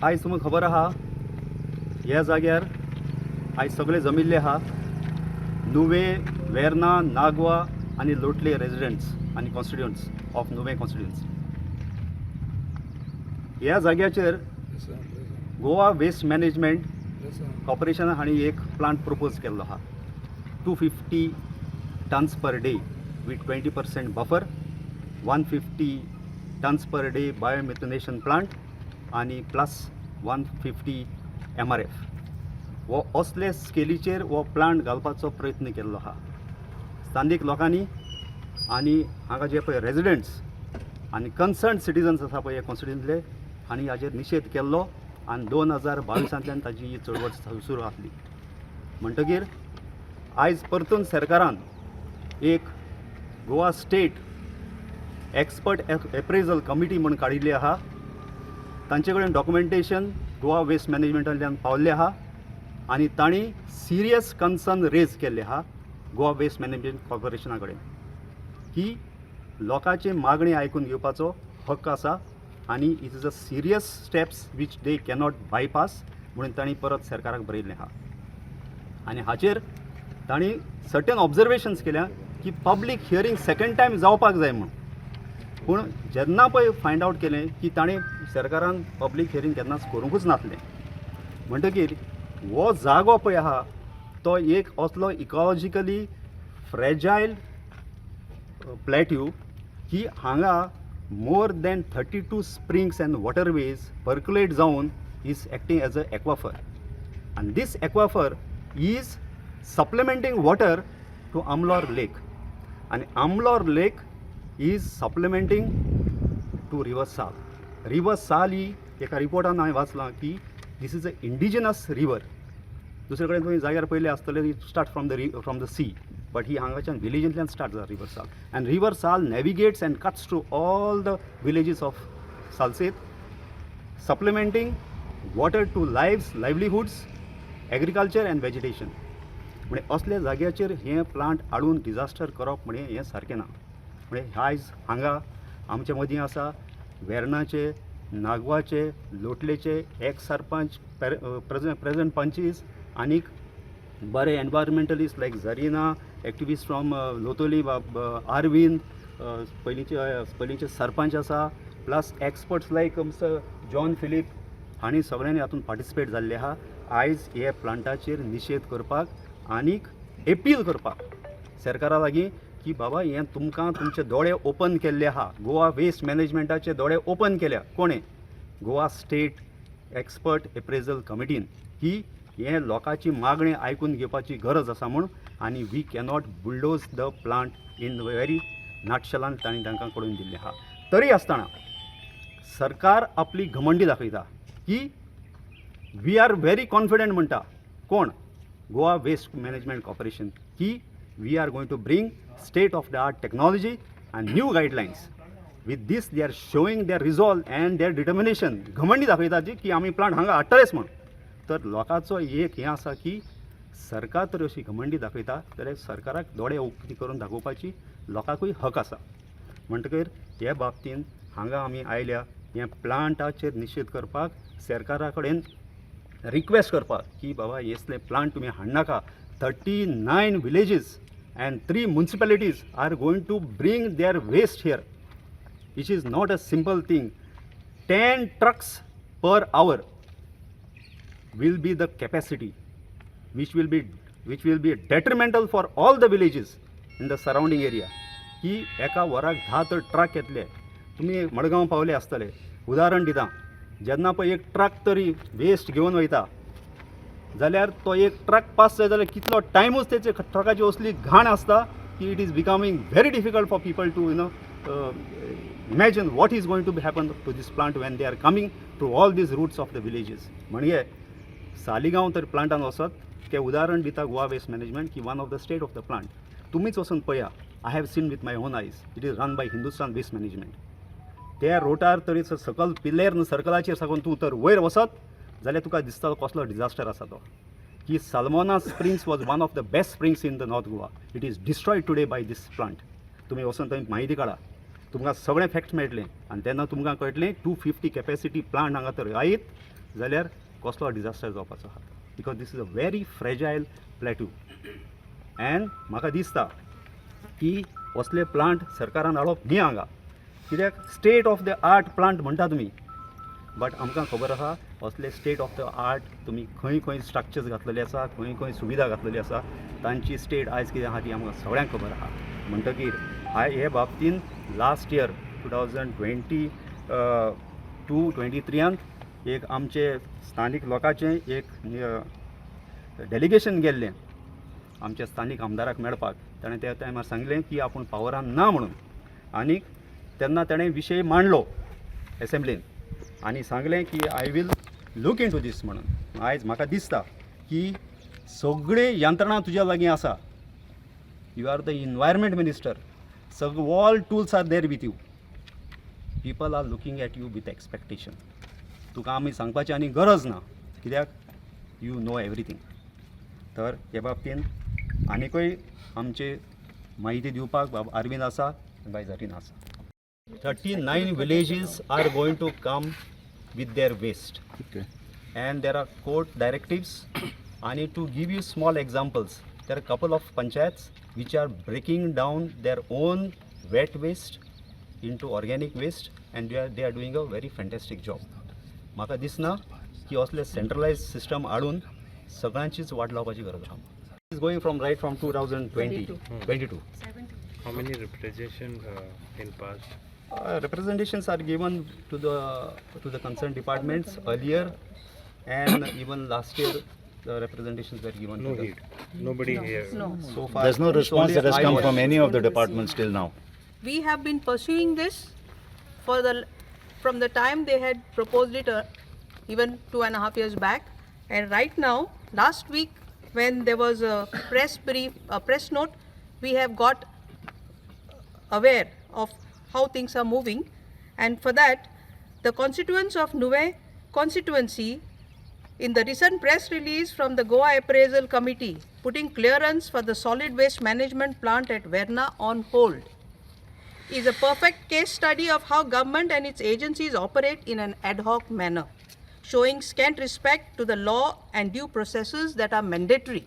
आयज तुमकां खबर आहा ह्या जाग्यार आयज सगळे जमिल्ले आहा नुवे, वेर्ना, नागवा आनी लोटले रेजिडेंट्स आनी कॉन्स्टिट्युयंट्स ऑफ नुवे कॉन्स्टिट्युयन्सी. ह्या जाग्याचेर गोवा वेस्ट मॅनेजमेंट कॉर्पोरेशनान हांणी एक प्लांट प्रपोज केल्लो आहा 250 tons per day with 20% buffer, 150 tons per day biomethanation plant आनी प्लस 150 MRF वो असले स्केलीचेर वो प्लांट घालपाचो प्रयत्न केल्लो आहा. स्थानीक लोकांनी आनी हांगा जे पळय रेजिडेंट्स आनी कन्सर्न सिटिजन्स आसा पळय कॉन्स्टिट्युयन्सीतले हांणी हाचेर निशेध केल्लो आनी 2022 ताची ही चळवळ सुरू आसली. म्हणटकीर आयज परतून सरकारान एक Goa state expert appraisal committee म्हूण काडिल्ली आहा. तांचे कडेन डॉक्युमेंटेशन गोवा वेस्ट मॅनेजमेंटांतल्यान पावल्लें आहा आनी तांणी सिरियस कन्सर्न रेज केल्ले आहा गोवा वेस्ट मॅनेजमेंट कॉर्पोरेशना कडेन की लोकांचे मागणी आयकून घेवपाचो हक्क आसा आनी it is a serious steps which they cannot bypass म्हणून तांणी परत सरकाराक बरयल्लें आहा. आनी हाचेर तांणी सर्टन ऑब्जर्वेशन्स केल्या की पब्लीक हियरींग सेकंड टायम जावपाक जाय म्हणून. पूण जेन्ना पळय फायंड आवट केलें की ताणें सरकारान पब्लीक हियरींग केन्नाच करूंकूच नासलें. म्हणटकीर हो जागो पळय आहा तो एक असलो इकॉलॉजिकली फ्रेजायल प्लॅट्यू की हांगा more than 32 springs and waterways percolate जावन is acting as a aquifer आनी this aquifer is supplementing water to Amlor lake आनी Amlor lake is supplementing to river Sal. River Sal ही एका रिपोर्टान हांवें वाचलां की this is a indigenous river. दुसरे कडेन तुवें जाग्यार पयलें आसतलें start from the sea but ही हांगाच्यान विलेजींतल्यान स्टार्ट जाता river Sal and river Sal navigates and cuts through all the villages of Salcete supplementing water to livelihoods agriculture and vegetation. म्हणजे असल्या जाग्याचेर हे प्लांट हाडून डिजास्टर करप म्हणजे हें सारकें ना. म्हणजे आयज हांगा आमचे मदीं आसा वेर्नाचे, नागवाचे, लोटलेचे एक्स सरपंच, प्रेझेंट पंचीस आनीक बरे environmentalist like Zarina, activist from Loutolim, Arvind, पयलींचे सरपंच आसा, plus experts like mister John Philip हांणी सगळ्यांनी हातूंत पार्टिसिपेट जाल्ले आहा. आयज हे प्लांटाचेर निशेध करपाक आनीक एपील करपाक सरकारा लागीं की बाबा हें तुमकां तुमचे दोळे ओपन केल्ले आहा. गोवा वेस्ट मॅनेजमेंटाचे दोळे ओपन केल्या कोणें? गोवा स्टेट एक्सपर्ट एप्रेजल कमिटीन की हे लोकांची मागणी आयकून घेवपाची गरज आसा म्हूण आनी we cannot bulldoze the plant in very नाटशलान तांणी तांकां कळून दिल्लें आहा. तरी आसतना सरकार आपली घमंडी दाखयता की वी आर व्हेरी कॉन्फिडंट म्हणटा कोण? गोवा वेस्ट मॅनेजमेंट कॉर्पोरेशन की we are going to bring state of the art technology and new guidelines. With this they are showing their resolve and their determination. घमंडी दाखयताची की आमी प्लांट हांगा हाडटलेच म्हण. तर लोकांचो एक हें आसा की सरकार तर अशी घमंडी दाखयता जाल्यार सरकाराक दोळे उक्ती करून दाखोवपाची लोकांकूय हक आसा. म्हणटकीर हे बाबतींत हांगा आमी आयल्या हे प्लांटाचेर निशेध करपाक सरकारा कडेन रिक्वेस्ट करपाक की बाबा हेसले प्लांट तुमी हाडनाका. 39 villages and 3 municipalities are going to bring their waste here, which is not a simple thing. 10 trucks per hour will be the capacity, which will be detrimental for all the villages in the surrounding area. की एका वराक 10 तर truck येतले. तुमी मडगांव पावले आसतले. उदाहरण दिता, जेन्ना पळय एक ट्रक तरी वेस्ट घेवन वयता जाल्यार तो एक ट्रक पास जाय जाल्यार कितलो टायमूच तेचे ट्रकाची असली घाण आसता की it is becoming very difficult for people to imagine what is going to be happen to this plant when they are coming to all these roots of the villages. म्हणजे सालिगांव तर प्लांटान वचत तें उदाहरण दिता गोवा वेस्ट मॅनेजमेंट की one of the state of the plant. तुमीच वचून पळया. I have seen with my own eyes. It is run by Hindustan waste management. त्या रोटार तरी सकल पिल्लेर सर्कलाचेर साकून तूं तर वयर वचत जाल्यार तुका दिसता कसलो डिजास्टर आसा तो. की Salmona springs was one of the best springs in the north Goa. It is destroyed today by this plant. तुमी वचून थंय म्हायती काडा. तुमकां सगळें फॅक्ट्स मेळटलें आनी तेन्ना तुमकां कळटलें 250 कॅपॅसिटी प्लांट हांगा तर आयत जाल्यार कसलो डिजास्टर जावपाचो आहा because this is a very fragile plateau and म्हाका दिसता की असले प्लांट सरकारान हाडप न्ही हांगा कित्याक state of the art plant म्हणटा तुमी बट आमकां खबर आसा असले स्टेट ऑफ द आर्ट तुमी खंय खंय स्ट्रक्चर्स घातलेले आसा खंय खंय सुविधा घातलेली आसा तांची स्टेट आयज कितें आहा ती आमकां सगळ्यांक खबर आहा म्हणटकीर हे बाबतीन लास्ट इयर 2022-23 एक आमचे स्थानीक लोकांचें एक डेलिगेशन गेल्लें आमच्या स्थानीक आमदाराक मेळपाक ताणें त्या टायमार सांगलें की आपूण पावरान ना म्हणून आनीक तेन्ना ताणें विशय मांडलो एसेंब्लीन आनी सांगलें की I will look into this म्हणून आयज म्हाका दिसता की सगळे यंत्रणा तुज्या लागीं आसा you are the environment minister all tools are there with you people are looking at you with expectation तुका आमी सांगपाची आनी गरज ना कित्याक यू नो एवरीथींग तर हे बाबतीन आनीकय आमचे म्हायती दिवपाक बाब अरविंद आसा बाय जरीन आसा 39 villages are going to come with their waste. Okay. And there are court directives. I need to give you small examples. There are a couple of panchayats which are breaking down their own wet waste into organic waste and they are doing a very fantastic job. म्हाका दिसना की असले centralized system हाडून सगळ्यांचीच वाट लावपाची गरज आसा. It is going from right from 2022. How many representations in past? Representations are given to the concerned departments earlier and even last year the representations were given No to heat. Nobody here. No. so far There's no it's response only that has I come was- from any of the departments till now. We have been pursuing this from the time they had proposed it even 2.5 years back, and right now, last week when there was a press note, we have got aware of how things are moving, and for that the constituents of Nuve constituency in the recent press release from the Goa Appraisal Committee putting clearance for the solid waste management plant at Verna on hold is a perfect case study of how government and its agencies operate in an ad hoc manner, showing scant respect to the law and due processes that are mandatory.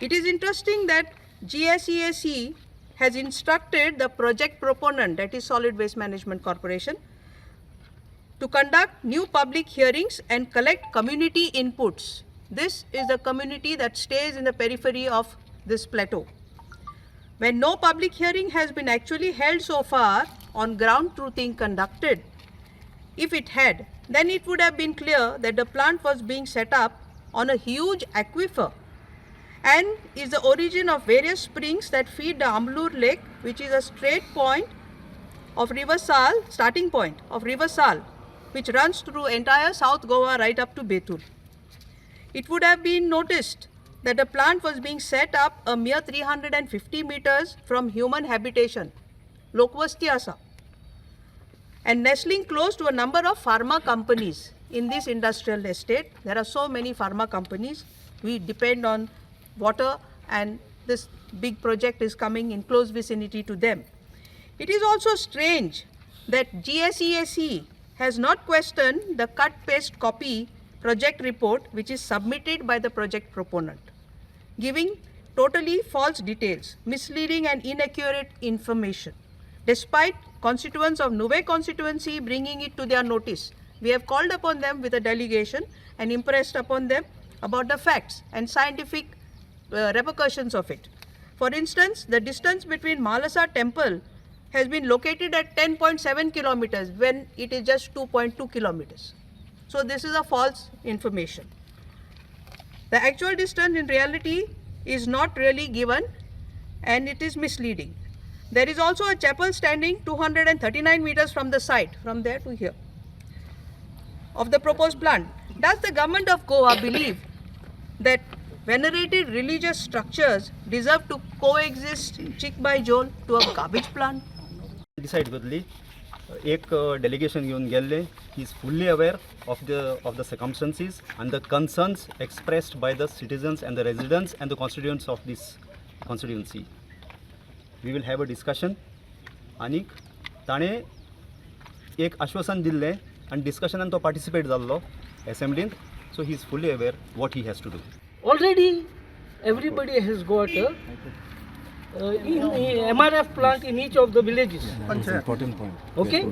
It is interesting that GSEAC has instructed the project proponent, that is Solid Waste Management Corporation, to conduct new public hearings and collect community inputs. This is the community that stays in the periphery of this plateau. When no public hearing has been actually held so far on ground truthing conducted, if it had, then it would have been clear that the plant was being set up on a huge aquifer and is the origin of various springs that feed the Amblur Lake, which is a straight point of River Sal, starting point of River Sal, which runs through entire South Goa right up to Betul. It would have been noticed that the plant was being set up a mere 350 meters from human habitation, Lokvasti Asa, and nestling close to a number of pharma companies. In this industrial estate, there are so many pharma companies. We depend on water, and this big project is coming in close vicinity to them. It is also strange that GSEAC has not questioned the cut-paste copy project report which is submitted by the project proponent, giving totally false details, misleading and inaccurate information. Despite constituents of Nuve constituency bringing it to their notice, we have called upon them with a delegation and impressed upon them about the facts and scientific repercussions of it. For instance, the distance between Malasa temple has been located at 10.7 kilometers when it is just 2.2 kilometers. So this is a false information. The actual distance in reality is not really given and it is misleading. There is also a chapel standing 239 meters from the site, from there to here, of the proposed plant. Does the government of Goa believe that venerated religious structures deserve to coexist chick by jowl to a garbage plant? Decidedly, एक delegation घेऊन गेल्ले. He is fully aware of the circumstances and the concerns expressed by the citizens and the residents and the constituents of this constituency. We will have a discussion. आनीक ताणें एक आश्वासन दिल्लें आनी डिस्कशनान तो पार्टिसिपेट जाल्लो असेंब्लींत, so he is fully aware what he has to do. Already, everybody has got a MRF plant in each of the villages. Important point. Okay.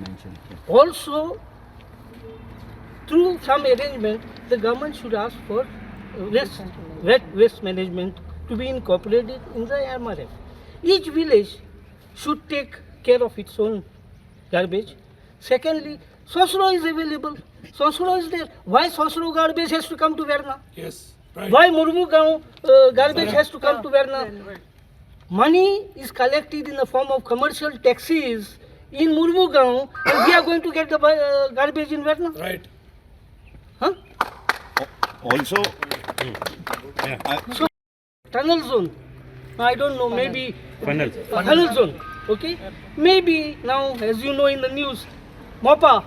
Also, through some arrangement, the government should ask for wet waste management to be incorporated in the MRF. Each village should take care of its own garbage. Secondly, Sosro is available. Sosro is there. Why Sosro garbage has to come to Verna? Yes, right. Why Murmugaon garbage has to come to Verna? Money is collected in the form of commercial taxis in Murmugaon, and we are going to get the garbage in Verna? Right. Huh? Also, So, tunnel zone. I don't know, maybe Funnel. Tunnel zone. Okay? Maybe now, as you know in the news, MOPA,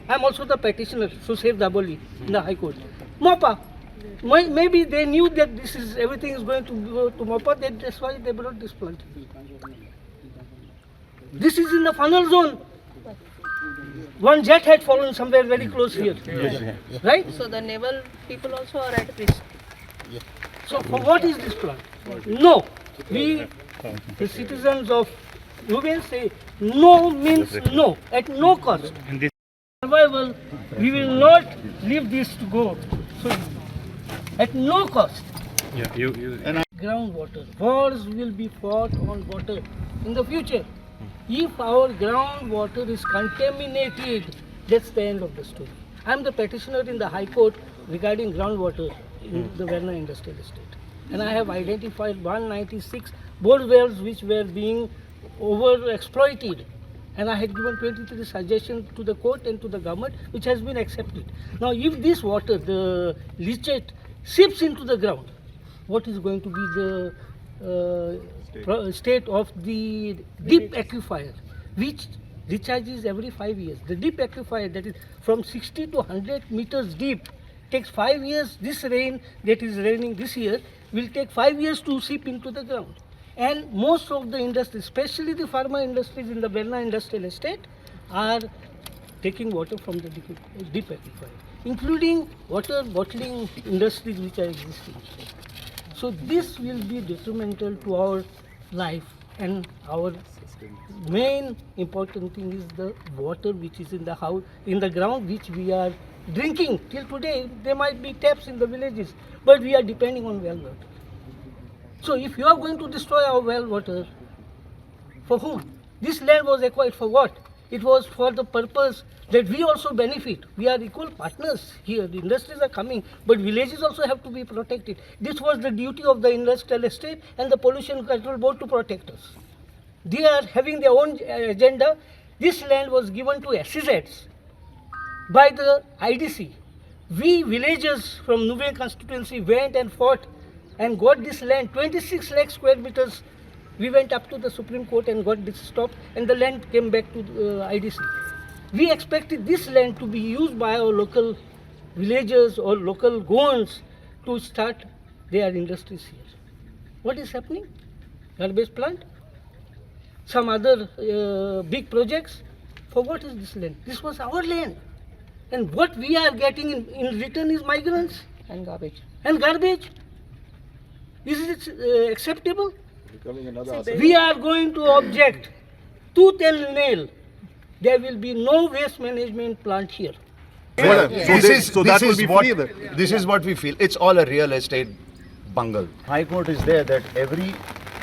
I'm also the petitioner, Sushev Daboli, in the High Court. MOPA, maybe they knew that everything is going to go to MOPA, that's why they brought this plant. This is in the funnel zone. One jet had fallen somewhere very close here. Right? So the naval people also are at risk. So for what is this plant? No. We, the citizens of Ruben, say no means no, at no cost. And this Survival, we will not leave this to go. So, at no cost. yeah, you Groundwater. Wars will be fought on water in the future. If our groundwater is contaminated, that's the end of the story. I am the petitioner in the High Court regarding groundwater in the Verna Industrial Estate. And I have identified 196 bore wells which were being overexploited. And I had given 23 suggestions to the court and to the government, which has been accepted. Now, if this water, the leachate, seeps into the ground, what is going to be the state of the deep aquifer, which recharges every 5 years? The deep aquifer, that is from 60 to 100 meters deep, takes 5 years. This rain that is raining this year will take 5 years to seep into the ground. And most of the industries, especially the pharma industries in the Verna Industrial Estate, are taking water from the deep aquifer, including water bottling industries which are existing. So this will be detrimental to our life, and our main important thing is the water which is in the house, in the ground, which we are drinking. Till today, there might be taps in the villages, but we are depending on well water. So if you are going to destroy our well water, for whom? This land was acquired for what? It was for the purpose that we also benefit. We are equal partners here. The industries are coming, but villages also have to be protected. This was the duty of the industrial estate and the pollution control board to protect us. They are having their own agenda. This land was given to SEZs by the IDC. We villagers from Nuve constituency went and fought and got this land, 26 lakh square meters. We went up to the Supreme Court and got this stopped, and the land came back to IDC. We expected this land to be used by our local villagers or local Goans to start their industries here. What is happening? Garbage plant? Some other big projects? For what is this land? This was our land. And what we are getting in return is migrants And garbage. and garbage. Is it acceptable? We are going to object tooth and nail. There will be no waste management plant here. This is what we feel. It's all a real estate bungle. High Court is there that every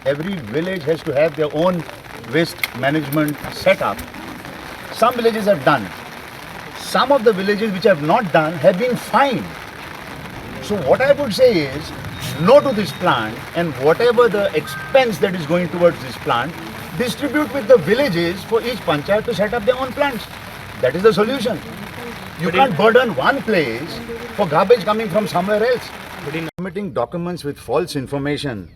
village has to have their own waste management setup. Some villages have done. Some of the villages which have not done have been fined. So what I would say is no to this plant, and whatever the expense that is going towards this plant, distribute with the villages for each panchayat to set up their own plants. That is the solution. You can't burden one place for garbage coming from somewhere else. Submitting documents with false information,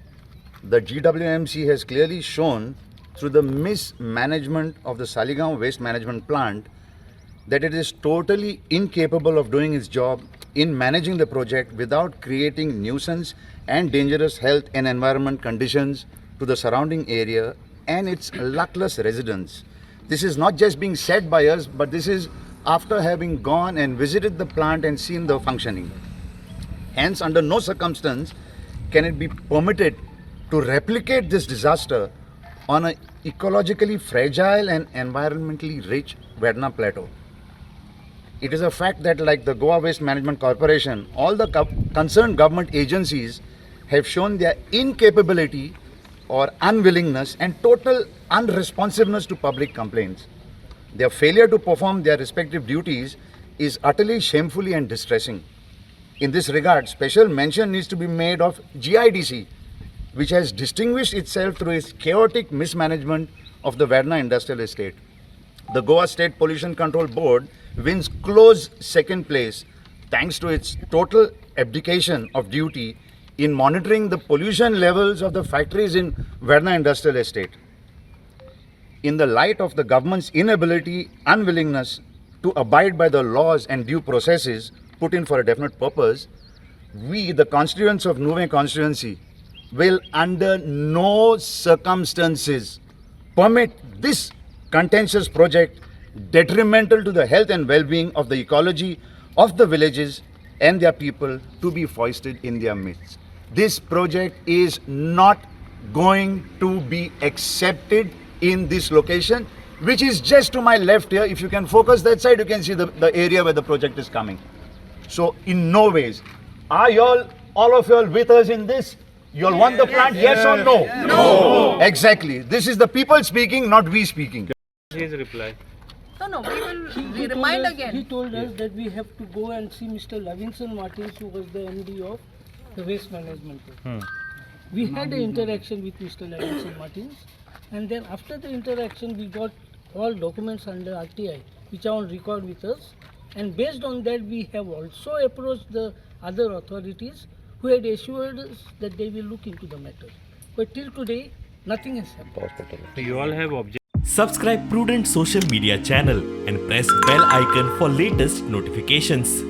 the GWMC has clearly shown through the mismanagement of the Saligaon waste management plant that it is totally incapable of doing its job in managing the project without creating nuisance and dangerous health and environment conditions to the surrounding area and its luckless residents. This is not just being said by us, but this is after having gone and visited the plant and seen the functioning. Hence, under no circumstance can it be permitted to replicate this disaster on an ecologically fragile and environmentally rich Vedna plateau. It is a fact that, like the Goa Waste Management Corporation, all the concerned government agencies have shown their incapability or unwillingness and total unresponsiveness to public complaints. Their failure to perform their respective duties is utterly shamefully and distressing. In this regard, special mention needs to be made of GIDC, which has distinguished itself through its chaotic mismanagement of the Vedna Industrial Estate. The Goa State Pollution Control Board wins close second place thanks to its total abdication of duty in monitoring the pollution levels of the factories in Vedna Industrial Estate. In the light of the government's inability, unwillingness to abide by the laws and due processes put in for a definite purpose, we, the constituents of Nuve constituency, will under no circumstances permit this contentious project detrimental to the health and well-being of the ecology of the villages and their people to be foisted in their midst. This project is not going to be accepted in this location, which is just to my left here. If you can focus that side, you can see the area where the project is coming. So in no ways. Are all of you all with us in this? You all want the plant, yes or no? No. Exactly. This is the people speaking, not we speaking. His reply. No, we will He remind told us- again. He told us that we have to go and see Mr. Levinson Martins, who was the MD of the waste management. We had an interaction with Mr. Levinson Martins, and then after the interaction, we got all documents under RTI, which are on record with us. And based on that, we have also approached the other authorities who had assured us that they will look into the matter. But till today, nothing has happened. So you all have objections. Subscribe Prudent social media channel and press bell icon for latest notifications.